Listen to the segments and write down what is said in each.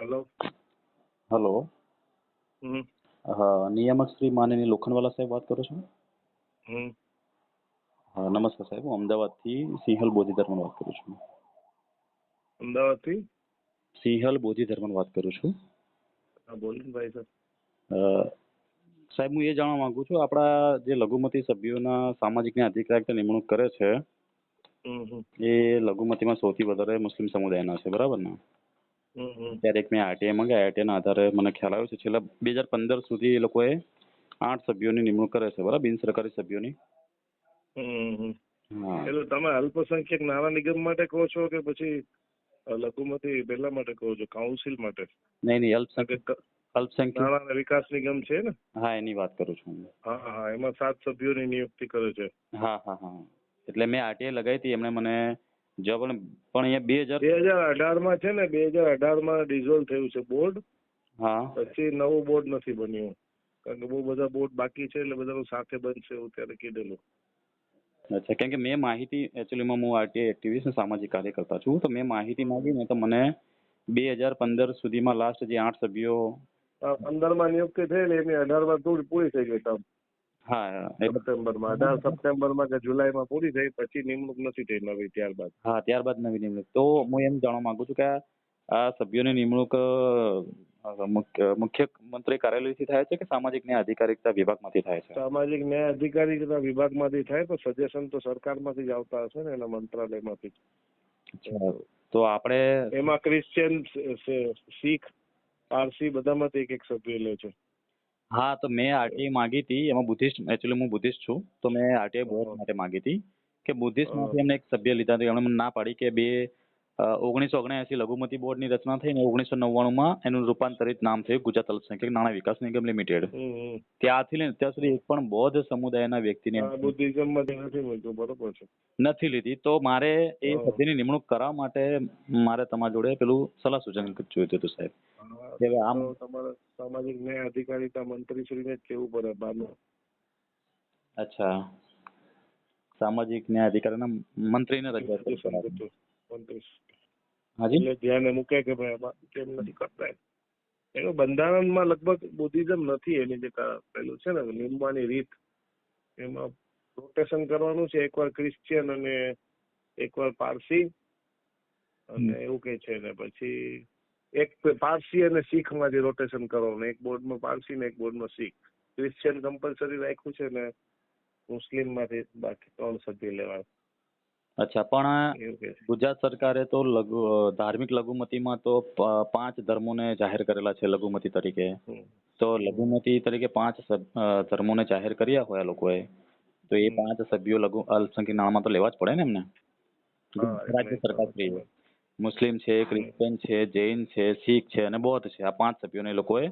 Hello. Hello. હમ. નિયામક શ્રી માનનીય લોખંડવાલા સાહેબ વાત કરો છો? હમ. હા, નમસ્કાર સાહેબ. હું અમદાવાદથી સિંહલ બોધિધર્મન વાત કરું છું. અમદાવાદથી? સિંહલ બોધિધર્મન વાત કરું છું. હા, બોલો ને ભાઈ સાહેબ. અ, સાહેબ, હું એ જાણવા માંગુ છું, આપણા જે લઘુમતી સભ્યોના સામાજિક ન્યાય અધિકારી નિમણૂક કરે છે હમ. એ લઘુમતીમાં સૌથી વધારે મુસ્લિમ સમુદાયના છે, બરાબર ને? હમ. ત્યારે એક મેં આરટીઆઈ મંગાયા, આરટીઆઈના આધારે મને ખ્યાલ આવ્યો છે છેલ્લા 2015 સુધી એ લોકોએ 8 સભ્યોની નિમણૂક કરે છે, બરાબર, બિન સરકારી સભ્યોની. હમ. હા. એટલે તમે અલ્પસંખ્યક નાણા નિગમ માટે કહો છો કે પછી લઘુમતી પેલા માટે કહો છો, કાઉન્સિલ માટે? નહીં, અલ્પસંખ્યક નાણાં અને વિકાસ નિગમ છે ને? હા, એની વાત કરું છું. હા હા, એમાં 7 સભ્યોની નિયુક્તિ કરે છે. હા હા હા. એટલે મેં આરટીઆઈ લગાવી હતી, એમણે મને જવાબ પણ અહીંયા 2018 છે ને, 2018 ડિઝોલ્વ થયું છે બોર્ડ. હા. પછી નવું બોર્ડ નથી બન્યું, કારણ કે બહુ બધા બોર્ડ બાકી છે, એટલે બધાનું સાથે બનશે એવું ત્યારે કીધેલું. અચ્છા, કેમ કે મેં માહિતી એકચ્યુઅલીમાં હું આરટીઆઈ એક્ટિવિસ્ટ સામાજિક કાર્યકર્તા છું, તો મેં માહિતી માંગી ને તો મને 2015 સુધીમાં લાસ્ટ જે 8 સભ્યો 15 નિયુક્તિ થયેલી, એની 18 પૂરી થઈ ગઈ ટર્મ. હા સપ્ટેમ્બરમાં 18 સપ્ટેમ્બરમાં કે જુલાઈમાં પૂરી થઈ, પછી નિમણૂક નથી થઈ નવી ત્યારબાદ. હા, ત્યારબાદ નવી નિમણૂક. તો હું એમ જાણવા માંગુ છું કે આ સભ્યોની નિમણૂક મુખ્યમંત્રી કાર્યાલયથી થાય છે કે સામાજિક ન્યાય અધિકારીતા વિભાગમાંથી થાય છે? સામાજિક ન્યાય અધિકારીતા વિભાગમાંથી થાય, તો સજેશન તો સરકારમાંથી જ આવતા હશે ને, એના મંત્રાલયમાંથી. તો આપણે એમાં ક્રિશ્ચિયન, શીખ, પારસી બધામાંથી એક સભ્ય લે છે. હા, તો મેં આરટીઆઈ માંગી હતી, એમાં બુદ્ધિસ્ટ, એકચ્યુઅલી હું બુદ્ધિસ્ટ છું, તો મેં આરટીઆઈ બોર્ડ માટે માંગી હતી કે બુદ્ધિસ્ટમાંથી એમને એક સભ્ય લીધા હતા. એમણે મને ના પાડી કે 1979 લઘુમતી બોર્ડની રચના થઈ ને 1999માં એનું રૂપાંતરિત નામ થયું ગુજરાત અલ્પસંખ્યક નાણાં વિકાસ નિગમ લિમિટેડ. ત્યારથી લઈને અત્યાર સુધી એક પણ બૌદ્ધ સમુદાયના વ્યક્તિને બુદ્ધિઝમમાંથી નથી મળતું, બરોબર છે. નથી લીધી. તો મારે એ સભ્યની નિમણૂક કરવા માટે મારે તમારા જોડે પેલું સલાહ સૂચન જોઈતું હતું સાહેબ. તમારે સામાજિક ન્યાય અધિકારીતા મંત્રીશ્રીને જ કેવું પડે બહારનું. અચ્છા, સામાજિક ન્યાય અધિકારીના મંત્રીને રજૂઆત કરવી પડે. હાજી, એટલે ધ્યાને મૂકે કે ભાઈ આમાં કેમ નથી કરતા. એનું બંધારણમાં લગભગ બુદ્ધિઝમ નથી. એની જે પેલું છે ને નિમવાની રીત, એમાં રોટેશન કરવાનું છે, એકવાર ક્રિશ્ચિયન અને એકવાર પારસી અને એવું કઈ છે ને, પછી એક પારસી અને શીખ માંથી રોટેશન કરવાનું, એક બોર્ડમાં પારસી ને એક બોર્ડમાં શીખ. ક્રિશ્ચિયન કમ્પલસરી રાખ્યું છે ને મુસ્લિમ માંથી બાકી 3 સભ્ય લેવાના. અચ્છા, પણ ગુજરાત સરકારે તો ધાર્મિક લઘુમતીમાં તો 5 ધર્મોને જાહેર કરેલા છે લઘુમતી તરીકે. તો લઘુમતી તરીકે 5 ધર્મોને જાહેર કર્યા હોય આ લોકોએ, તો એ 5 સભ્યો અલ્પસંખ્યક નાણામાં તો લેવા જ પડે ને એમને? રાજ્ય સરકાર શ્રીએ મુસ્લિમ છે, ક્રિશ્ચિયન છે, જૈન છે, શીખ છે અને બૌદ્ધ છે, આ 5 સભ્યોને એ લોકોએ.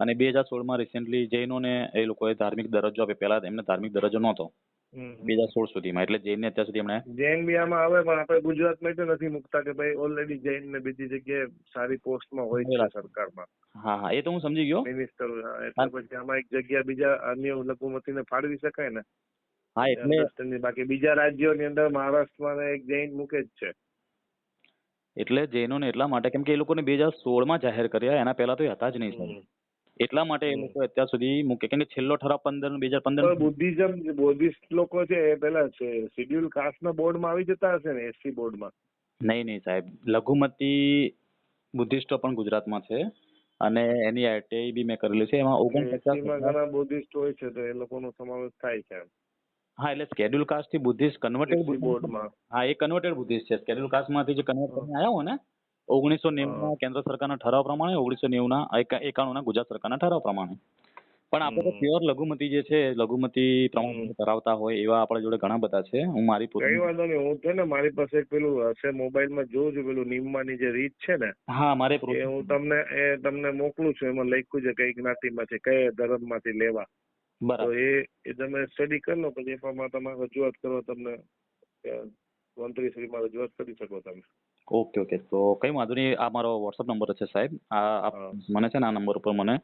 અને 2016માં રિસેન્ટલી જૈનોને એ લોકોએ ધાર્મિક દરજ્જો આપ્યો. પહેલા એમને ધાર્મિક દરજ્જો નહોતો 2016 સુધીમાં, એટલે જૈનને અત્યાર સુધી એમણે જૈન બી આમાં આવે, પણ આપણે ગુજરાતમાં એટલે નથી મુકતા કે ભાઈ ઓલરેડી જૈન ને બીજી જગ્યાએ સારી પોસ્ટમાં હોય છે સરકારમાં. હા હા, એ તો હું સમજી ગયો મિનિસ્ટર, એટલે પછી આમાં એક જગ્યા બીજા અન્ય લઘુમતીને ફાળવી શકાય ને. હા, એટલે બાકી બીજા રાજ્યોની અંદર મહારાષ્ટ્રમાં એક જૈન મૂકે જ છે. એટલે જૈનોને એટલા માટે કેમ કે એ લોકોને 2016માં જાહેર કર્યા, એના પહેલા તો એ હતા જ નહીં સર. એટલા માટે એ લોકો અત્યાર સુધી મૂકે, કેમ કે છેલ્લો ઠરાવ 2015 બુદ્ધિઝમ બુદ્ધિસ્ટ લોકો છે એ પેલા શેડ્યુલ કાસ્ટના બોર્ડમાં આવી જતા હશે ને, એસસી બોર્ડમાં? નહીં સાહેબ, લઘુમતી બુદ્ધિસ્ટો પણ ગુજરાતમાં છે અને એની આરટીઆઈ બી મેં કરેલી છે. એમાં 49 ઘણા બુદ્ધિસ્ટ હોય છે, તો એ લોકોનો સમાવેશ થાય છે. હા, એટલે શેડ્યુલ કાસ્ટ થી બુદ્ધિસ્ટ કન્વર્ટેડ બોર્ડમાં. હા, એ કન્વર્ટેડ બુદ્ધિસ્ટ છે. શેડ્યુલ કાસ્ટ માંથી જે કન્વર્ટ કરીને આવ્યા હોય ને 1990ના કેન્દ્ર સરકારના ઠરાવ પ્રમાણે, 1991ના ગુજરાત સરકારના ઠરાવ પ્રમાણે. પણ આપણે તો પ્યોર લઘુમતી જે છે, લઘુમતી પ્રમાણ ધરાવતા હોય એવા આપણા જોડે ઘણા બધા છે. હું મારી કઈ વાંધો નહીં, હું છે ને મારી પાસે પેલું હશે મોબાઈલમાં જોઉં છું, પેલું નિમવાની જે રીત છે ને, હા, મારે હું તમને મોકલું છું. એમાં લખ્યું છે કઈ જ્ઞાતિમાંથી કયા ધર્મમાંથી લેવા. તો એ તમે સ્ટડી કરી લો, પછી એ પ્રમાણે તમે રજૂઆત કરો, તમને મંત્રીશ્રીમાં રજૂઆત કરી શકો તમે. ઓકે, તો કઈ વાંધો નહીં. આ મારો વોટ્સઅપ નંબર છે સાહેબ. મને છે ને આ નંબર ઉપર મને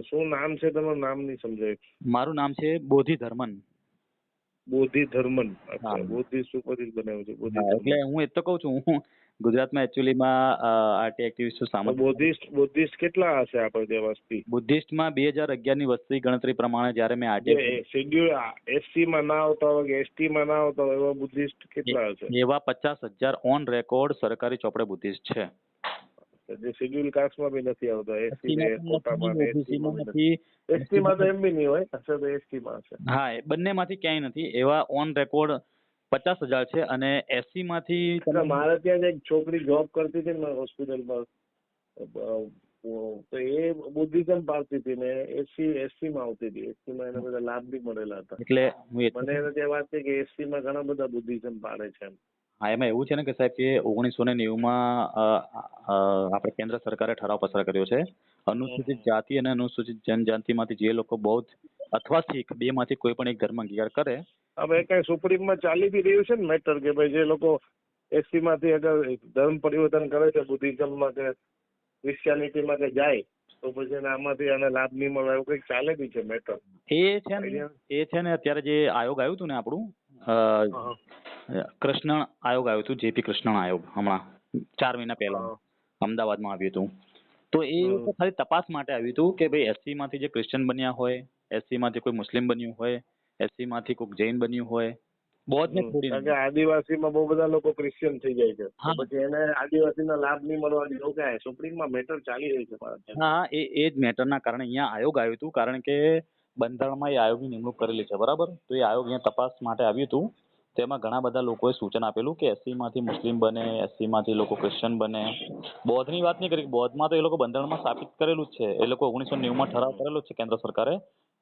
શું નામ છે તમારું? નામ નહીં સમજાય. મારું નામ છે બોધિધર્મન. બોધિ ધર્મન. અચ્છા, હા. બૌદ્ધિસ્ટ ઉપરથી જ બનાવ્યું છે બોધિ હા, એટલે ધર્મન. હું એ જ તો કહું છું, હું ગુજરાતમાં એકચ્યુઅલીમાં આરટી એક્ટિવિસ્ટ તો સામાજિક બૌદ્ધિસ્ટ કેટલા હશે આપણે ત્યાં વસ્તી? બુદ્ધિસ્ટમાં 2011ની વસ્તી ગણતરી પ્રમાણે જ્યારે મેં જે આરટી શેડ્યુલ એસસી માં ના આવતા હોય કે એસટી માં ના આવતા હોય એવા બુદ્ધિસ્ટ કેટલા હશે? એવા 50,000 ઓન રેકોર્ડ સરકારી ચોપડે બુદ્ધિસ્ટ છે. જે શેડ્યુલ કાસ્ટમાં બી નથી આવતા, એસસી ને એસટીમાં કોટામાં પણ ને નથી, એસટી માં બી ઓબીસીમાં નથી. એસટી માં તો એમ બી નહીં હોય, હશે તો એસટી માં હશે. હા, એ બંનેમાંથી ક્યાંય નથી. એવા ઓન રેકોર્ડ 50,000 છે અને એસસી માંથી એટલે મારે ત્યાં જ એક છોકરી જોબ કરતી હતી ને હોસ્પિટલમાં, તો એ બુદ્ધિઝમ પાળતી હતી ને એસસી માં આવતી હતી. એસસી માં એને બધા લાભ બી મળેલા હતા. એટલે હું મને એને તે વાત છે કે એસસી માં ઘણા બધા બુદ્ધિઝમ પાળે છે એમ. હા, એમાં એવું છે ને કે સાહેબ કે 1990માં આપણે કેન્દ્ર સરકારે ઠરાવ પસાર કર્યો છે. અનુસૂચિત જાતિ અને અનુસૂચિત જનજાતિમાંથી જે લોકો બૌદ્ધ અથવા શીખ બે માંથી કોઈ પણ એક ધર્મ અંગીકાર કરે. હવે કઈ સુપ્રીમમાં ચાલી બી રહ્યું છે ને મેટર કે ભાઈ જે લોકો એસસી માંથી અગર ધર્મ પરિવર્તન કરે છે બુદ્ધિઝમમાં કે ક્રિશ્ચિયાનિટીમાં કે જાય તો પછી એને આમાંથી એને લાભ નહીં મળે એવું કંઈક ચાલે બી છે મેટર. એ છે ને અત્યારે જે આયોગ આવ્યું હતું ને આપણું કૃષ્ણ આયોગ આવ્યું હતું, જેપી કૃષ્ણ આયોગ, હમણાં 4 મહિના પહેલા અમદાવાદમાં આવ્યું હતું. તો એ તો ખાલી તપાસ માટે આવ્યું હતું કે ભાઈ એસસી માંથી જે ક્રિશ્ચિયન બન્યા હોય, એસસી માંથી કોઈ મુસ્લિમ બન્યું હોય, એસસી માંથી કોઈ જૈન બન્યું હોય, બૌદ્ધને છોડીને. કારણ કે આદિવાસીમાં બહુ બધા લોકો ક્રિશ્ચિયન થઈ જાય છે, તો પછી એને આદિવાસીના લાભ નહીં મળવા દે એવું કાંઈ સુપ્રીમમાં મેટર ચાલી રહી છે મારા ત્યાં. હા, એ જ મેટરના કારણે અહીંયા આયોગ આવ્યું હતું, કારણ કે બંધારણમાં એ આયોગની નિમણૂક કરેલી છે, બરાબર. તો એ આયોગ અહીંયા તપાસ માટે આવ્યું હતું. તેમાં ઘણા બધા લોકોએ સૂચન આપેલું કે એસસી માંથી મુસ્લિમ બને, એસસી માંથી લોકો ક્રિશ્ચિયન બને. બૌદ્ધની વાત નહીં કરી, બૌદ્ધમાં તો એ લોકો બંધારણમાં સ્થાપિત કરેલું જ છે. એ લોકો 1990માં ઠરાવ કરેલો છે કેન્દ્ર સરકારે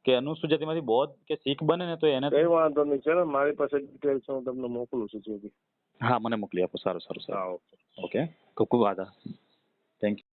કે અનુસૂચિત જાતિમાંથી બૌદ્ધ કે શીખ બને ને તો એને. કઈ વાંધો નહીં, છે ને મારી પાસે ડિટેલ્સ હું તમને મોકલું છું. હા, મને મોકલી આપો. સારું. હા, ઓકે, ખૂબ ખૂબ આભાર. Thank you.